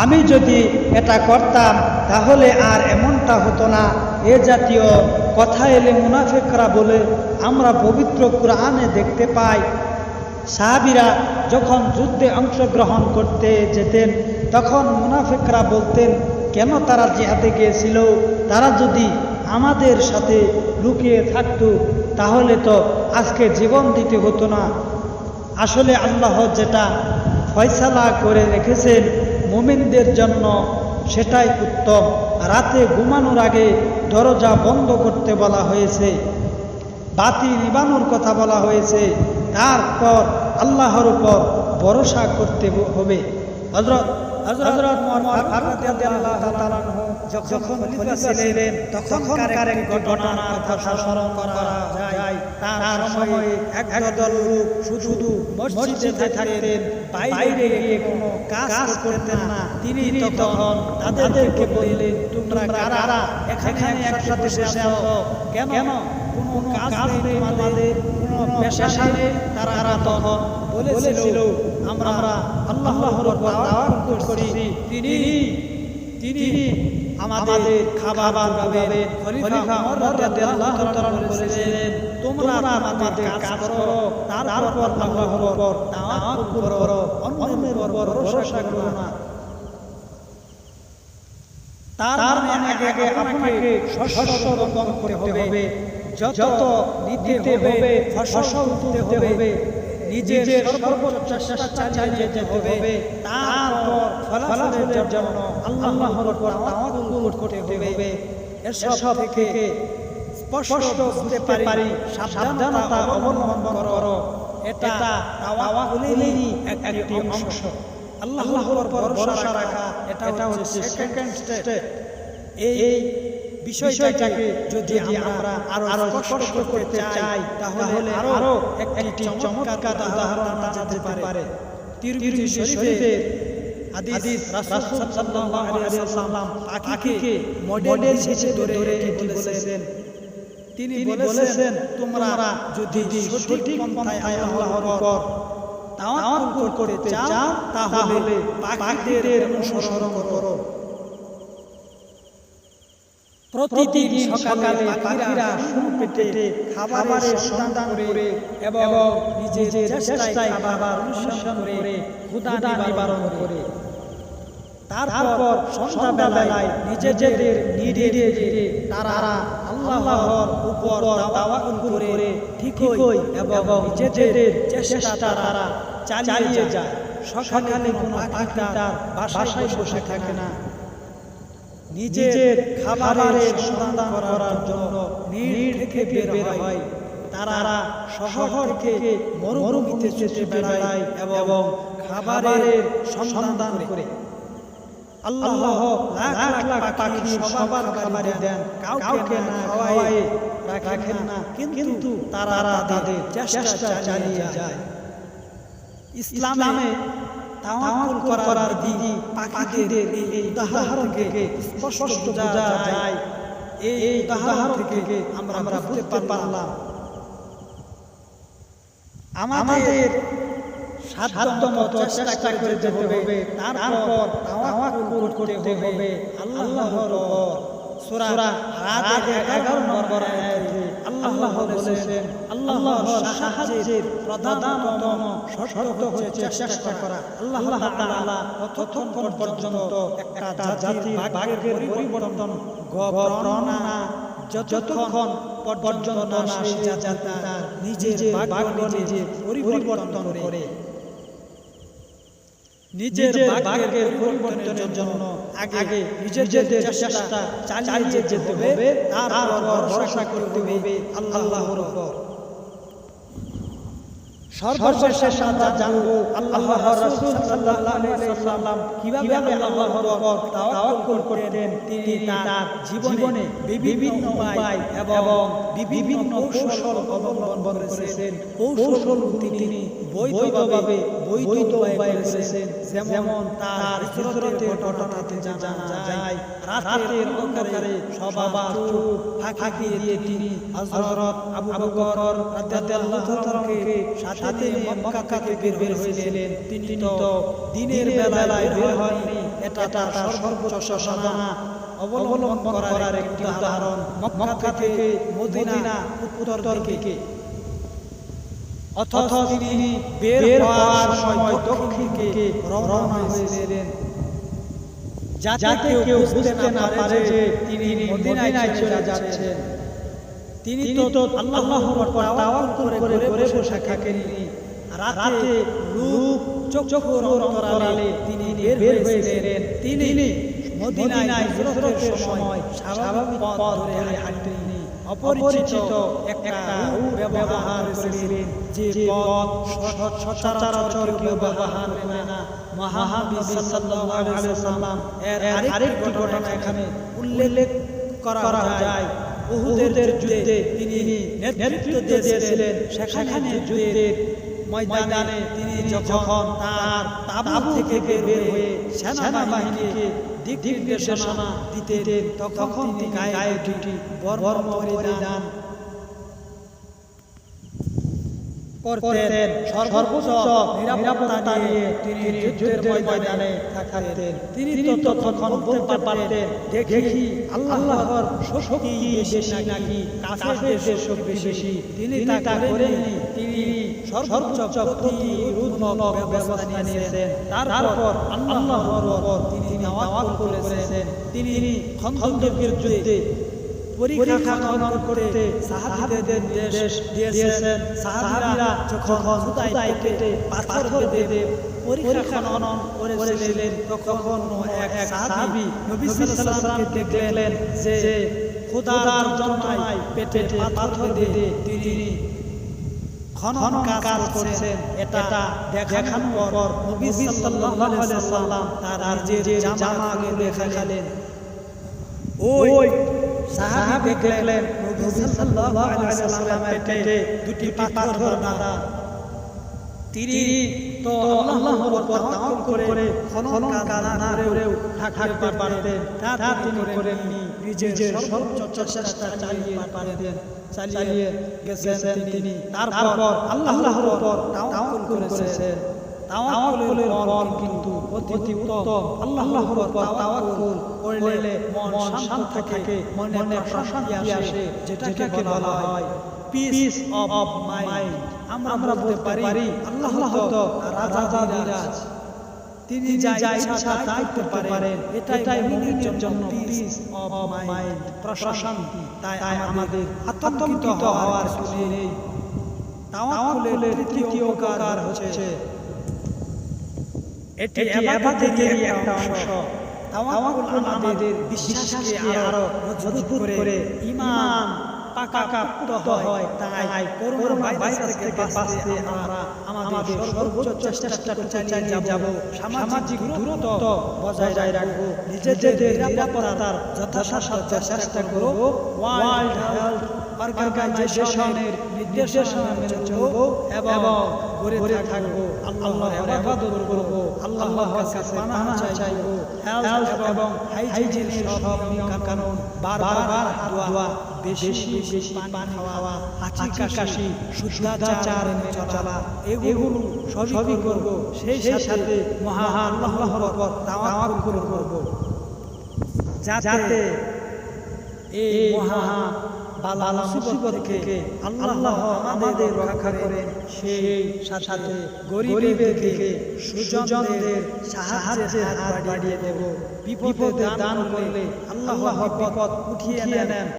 আমি যদি এটা করতাম তাহলে আর এমনটা হতো না। এ জাতীয় কথা এলে মুনাফিকরা বলে আমরা পবিত্র কুরআনে দেখতে পাই, সাহাবীরা যখন যুদ্ধে অংশগ্রহণ করতে যেতেন তখন মুনাফিকরা বলতেন, কেন তারা জিহাদে গিয়েছিল? তারা যদি আমাদের সাথে লুকিয়ে থাকতো তাহলে তো আজকে জীবন দিতে হতো না। আসলে আল্লাহ যেটা ফয়সালা করে রেখেছেন মুমিনদের জন্য সেটাই উত্তম। রাতে ঘুমানোর আগে দরজা বন্ধ করতে বলা হয়েছে, বাতি নিবানোর কথা বলা হয়েছে, তারপর আল্লাহর উপর ভরসা করতে হবে। হযরত মুহাম্মদ রাদিয়াল্লাহু তাআলা যখন খলিফা ছিলেন তখনকার এক ঘটনার কথা স্মরণ করা যায়। তার সময়ে একদল লোক শুধু মসজিদে থাকতেন, বাইরে গিয়ে কোনো কাজ করতেন না। তিনি তখন তাদেরকে বললেন, তোমরা কারা এখানে একসাথে বসে আছো? কেন কোনো কাজ নেই তোমাদের, কোনো পেশা নেই? তারা তখন বলেছিল, আমরা আল্লাহর উপর তাওয়াক্কুল করছি, তিনি আমাদের খাবার খাওয়াবেন। খলিফা ওমর রাদিয়াল্লাহু তাআলা বলেছিলেন, তোমরা আমাদের কাজ করো, তারপর আল্লাহর উপর তাওয়াক্কুল করো, অন্যের উপর ভরসা করো না। তার মানে আগে আপনাকে শস্য রোপণ করতে হবে, যত নিতে হবে ফসল তুলতে হবে, নিজের সর্বোচ্চ চেষ্টা চালিয়ে যেতে হবে, তারপর ফলাফলের জন্য আল্লাহর উপর তাওয়াক্কুল করতে হবে। এসব থেকে স্পষ্ট বুঝতে পারি সাবধানতা অবলম্বন করো, এটা তাওয়াক্কুলেরই একটি অংশ। আল্লাহর উপর ভরসা রাখা এটা হচ্ছে সেকেন্ড স্টেপ। এই বিষয়টাকে যদি আমরা আরো স্পষ্ট করতে চাই তাহলে আরো একটি চমৎকার উদাহরণ দিতে পারে। তিরমিজি শরীফের হাদিস, রাসূল সাল্লাল্লাহু আলাইহি ওয়াসাল্লাম পাখিকে মডেল হিসেবে ধরে এটি বলেছেন। তিনি বলেছেন, তোমরা যদি সঠিক পন্থায় আল্লাহর উপর তাওয়াক্কুল করতে চাও তাহলে পাখিদের অনুসরণ করো। প্রতিদিন সকালে পাখিরা পেটে খাবারের সন্ধান করে এবং নিজের চেষ্টায় খাবার অনুসরণ করে ক্ষুধা নিবারণ করে, তারপর সন্ধ্যাবেলায় নিজেদের ধীরে ধীরে তারা আল্লাহর উপর তাওয়াক্কুল করে ঠিকই এবং নিজেদের চেষ্টা তারা চালিয়ে যায়। সকালে কোনো পাখি তার বাসায় বসে থাকে না, নিজের খাবারের সন্ধান করার জন্য নীড় থেকে বের হয়। তারা শহর থেকে মরুভূমিতে যেতে বেড়ায় এবং খাবারের সন্ধান করে। আল্লাহ লাখ লাখ পাখি সবার খাবারে দেন, কাউকে না খাওয়ায় রাখেন না, কিন্তু তারা তাদের চেষ্টা চালিয়ে যায়। ইসলামে তাওয়াক্কুল করার দিদি পাখিদের এই উদাহরণ থেকে স্পষ্ট বোঝা যায়। এই উদাহরণ থেকে আমরা বুঝতে পারলাম আমাদের সাধ্যমতো চেষ্টা করতে হবে, তারপর তাওয়াক্কুল করতে হবে আল্লাহর উপর। সূরা রাদ 11 নম্বর আয়াতে আল্লাহ বলেছেন, আল্লাহর সাহায্যের প্রধানতম শর্ত হচ্ছে চেষ্টা করা। আল্লাহ তাআলা ততক্ষণ পর্যন্ত একটা জাতির ভাগ্যের পরিবর্তন ঘটান না যতক্ষণ পর্যন্ত না সেই জাতি তার নিজের ভাগ্য নিজে পরিবর্তন করে। নিজের ভাগ্যের পরিবর্তনের জন্য আগে নিজেদের চেষ্টা চালিয়ে যেতে হবে, তারপর ভরসা করতে হবে আল্লাহর উপর। সর্বশেষে আমরা জানবো আল্লাহর রাসূল সাল্লাল্লাহু আলাইহি ওয়াসাল্লাম কিভাবে আল্লাহর উপর তাওয়াক্কুল করতেন। তিনি তার জীবনে বিভিন্ন উপায় এবং বিভিন্ন কৌশল অবলম্বন করেছেন। কৌশলগুলো তিনি বৈধভাবে বৈধ উপায়ে করেছেন। যেমন তার হিজরতের ঘটনাতে জানা যায়, রাতের অন্ধকারে সবার চোখ ফাঁকি দিয়ে তিনি হযরত আবু বকর রাদিয়াল্লাহু তাআলাকে সাথে মক্কা থেকে বের হয়েছিলেন। তিনি তো দিনের বেলায় বের হননি, এটা তার সর্বোচ্চ সাধনা অবলম্বন করার একটি উদাহরণ। মক্কা থেকে মদিনা উত্তর দিকে, অথচ তিনি বের হওয়ার সময় দক্ষিণ দিকে রওনা হয়েছিলেন, যাতে কেউ বুঝতে না পারে যে তিনি মদিনায় চলে যাচ্ছেন। তিনি তো আল্লাহর উপর তাওয়াক্কুল করে বসে থাকেননি। রাতে রূপ চক্ষুর অন্তরালে তিনি বের হয়েছিলেন। তিনি মদিনায় হিজরতের সময় স্বাভাবিক পথ ধরে হাঁটেননি, অপরিচিত একটা রূপ ব্যবহার করেছিলেন, যে পথ সচরাচর কেউ ব্যবহার করে না। মহানবী সাল্লাল্লাহু আলাইহি ওয়াসাল্লাম এর আরেকটি ঘটনা এখানে উল্লেখ করা যায়। উহুদের যুদ্ধে তিনি নেতৃত্ব দিয়েছিলেন। সেখানে যুদ্ধের ময়দানে তিনি যখন তার তাঁবু থেকে বের হয়ে সেনাবাহিনীকে দিক নির্দেশনা দিতেন, তখন তিনি গায়ে দুটি বর্ম পরিধান করতেন। সর্বোচ্চ নিরাপত্তা নিয়ে তিনি যুদ্ধের ময়দানে থাকতেন। তিনি তো তখন বলতে পারতেন, দেখি আল্লাহর শক্তি বেশি নাকি কাফেরদের শক্তি বেশি। তিনি তা করেননি। তিনি সর্বোচ্চ প্রতিরোধমূলক ব্যবস্থা নিয়েছেন। তারপর আল্লাহর উপর তিনি তাওয়াক্কুল করেছেন। তিনি খন্দকের যুদ্ধে পরীক্ষা খনন করতে সাহাবীদের নির্দেশ দিয়েছেন। সাহাবীরা যখন খুদায় পেটে পাথর বেঁধে পরীক্ষা খনন করেছিলেন, তখন এক সাহাবী নবী সাল্লাল্লাহু আলাইহি ওয়াসাল্লামকে দেখলেন যে খোদার জন্যই পেটে পাথর বেঁধে তিনি খনন কাজ করছেন। এটা দেখানোর পর নবী সাল্লাল্লাহু আলাইহি ওয়াসাল্লাম তার নিজের জামাগুলো দেখালেন। ওই সাহাবী দেখলেন নবী সাল্লাল্লাহু আলাইহি ওয়াসাল্লামের পেটে দুটি পাথর বাঁধা। তিনি তো আল্লাহর উপর তাওয়াক্কুল করে খনন কাজ না করেও থাকতে পারতেন। তা তিনি করেননি। নিজের সর্বোচ্চ চেষ্টা চালিয়ে গেছেন তিনি। তারপর আল্লাহর উপর তাওয়াক্কুল করেছেন। তাওয়াক্কুলের ফল কিন্তু অতি উত্তম। আল্লাহর উপর তাওয়াক্কুল করলে মন শান্ত থাকে, মনে প্রশান্তি আসে, যেটাকে বলা হয় পিস অফ মাইন্ড। আমরা বলতে পারি আল্লাহ তো রাজাধিরাজ, তিনি যা ইচ্ছা তাই করতে পারেন। এটাই মুমিনের জন্য পিস অফ মাইন্ড, প্রশান্তি। তাই আমাদের আতঙ্কিত হওয়ার কিছু নেই। তাওয়াক্কুলের তৃতীয় উপকার হচ্ছে এটি ইবাদতের একটা অংশ। তাওয়াক্কুল আমাদের বিশ্বাসকে আরো মজবুত করে ঈমান পাকাপোক্ত হয়। তাই করোনা ভাইরাস থেকে বাঁচতে আমরা আমাদের সর্বোচ্চ চেষ্টা চালিয়ে যাব। সামাজিক দূরত্ব বজায় রাখব, নিজেদের নিরাপত্তার যথাসাধ্য চেষ্টা করব, ওয়ার্ল্ড হেলথ অর্গানাইজেশনের নির্দেশনা মেনে চলব এবং ঘুরে থাকব। আল্লাহর ইবাদত করব, আল্লাহর কাছে পানাহ চাইব। হেলথ এবং হাইজিনের সব নিয়ম কানুন, বারবার দোয়া, বেশি পানি খাওয়া, হাঁচি কাশি, শুদ্ধাচার মেনে চলা, এগুলো সবই করব। সেই সাথে মহান আল্লাহর উপর তাওয়াক্কুল করব, যাতে এই মহা বালা মুসিবত থেকে আল্লাহ আমাদের রক্ষা করেন। সেই সাথে গরিবের দিকে সুজনদের সাহায্যের হাত বাড়িয়ে দেব। বিপদে দান করলে আল্লাহ বিপদ উঠিয়ে নেন।